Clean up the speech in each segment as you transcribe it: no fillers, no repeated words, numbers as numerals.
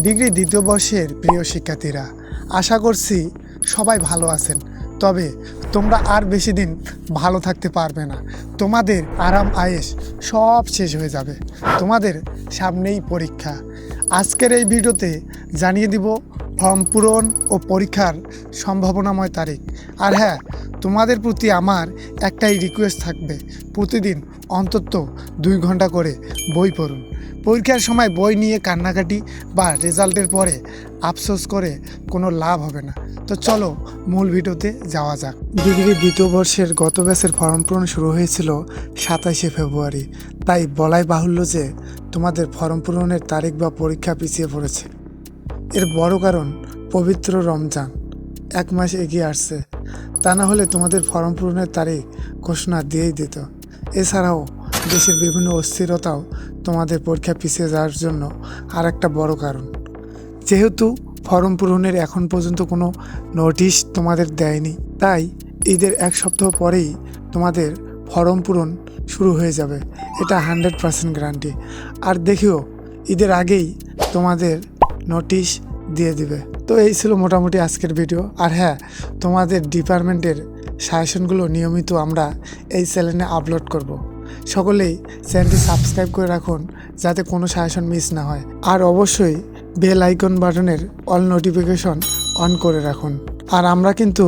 Degree দ্বিতীয় বর্ষের প্রিয় শিক্ষার্থীরা, আশা করছি সবাই ভালো আছেন। তবে তোমরা আর বেশি দিন ভালো থাকতে পারবে না। তোমাদের আরাম আয়েশ সব শেষ হয়ে যাবে। তোমাদের সামনেই পরীক্ষা। আজকের এই ভিডিওতে জানিয়ে দিব ফর্ম পূরণ ও পরীক্ষার সম্ভাবনাময় তারিখ। আর হ্যাঁ, তোমাদের প্রতি আমার একটাই রিকোয়েস্ট থাকবে, প্রতিদিন অন্তত 2 ঘন্টা করে বই পড়ুন। পরীক্ষার সময় বই নিয়ে কান্নাকাটি বা রেজাল্টের পরে আফসোস করে কোনো লাভ হবে না। তো চলো মূল ভিডিওতে যাওয়া যাক। ডিগ্রি দ্বিতীয় বর্ষের গত ব্যাচের ফর্ম পূরণ শুরু হয়েছিল 27শে ফেব্রুয়ারি। তাই বলাই বাহুল্য যে তোমাদের ফর্ম পূরণের তারিখ বা পরীক্ষা পিছিয়ে পড়েছে। এর বড় কারণ পবিত্র রমজান 1 মাস এগিয়ে আসছে। তা না হলে তোমাদের ফর্ম পূরণের তারিখ ঘোষণা দিয়েই দিত। এছাড়াও দেশের বিভিন্ন অস্থিরতাও তোমাদের পরীক্ষা পিছিয়ে যাওয়ার জন্য আর একটা বড় কারণ। যেহেতু ফর্ম পূরণের এখন পর্যন্ত কোনো নোটিশ তোমাদের দেয়নি, তাই ঈদের 1 সপ্তাহ পরেই তোমাদের ফর্ম পূরণ শুরু হয়ে যাবে। এটা 100% গ্যারান্টি। আর দেখিও ঈদের আগেই তোমাদের নোটিশ দিয়ে দিবে। তো এই ছিল মোটামুটি আজকের ভিডিও। আর হ্যাঁ, তোমাদের ডিপার্টমেন্টের সাজেশনগুলো নিয়মিত আমরা এই চ্যানেলে আপলোড করব। সকলেই চ্যানেলটি সাবস্ক্রাইব করে রাখুন যাতে কোনো সাজেশন মিস না হয়। আর অবশ্যই বেল আইকন বাটনের অল নোটিফিকেশন অন করে রাখুন। আর আমরা কিন্তু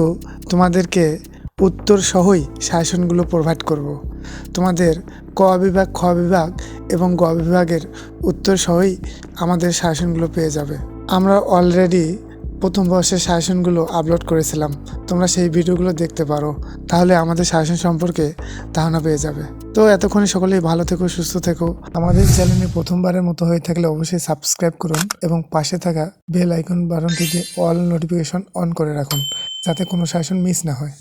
তোমাদেরকে উত্তর সহই সাজেশনগুলো প্রোভাইড করব। তোমাদের ক বিভাগ, খ বিভাগ এবং গ বিভাগের উত্তর সহই আমাদের সাজেশনগুলো পেয়ে যাবে। আমরা অলরেডি প্রথম বর্ষের সাজেশনগুলো আপলোড করেছিলাম, তোমরা সেই ভিডিওগুলো দেখতে পারো, তাহলে আমাদের সাজেশন সম্পর্কে ধারণা পেয়ে যাবে। তো এতক্ষণে সকলেই ভালো থেকো, সুস্থ থেকো। আমাদের চ্যানেলে প্রথমবারের মতো হয়ে থাকলে অবশ্যই সাবস্ক্রাইব করুন এবং পাশে থাকা বেল আইকন বাটনটিতে অল নোটিফিকেশন অন করে রাখুন যাতে কোনো সাজেশন মিস না হয়।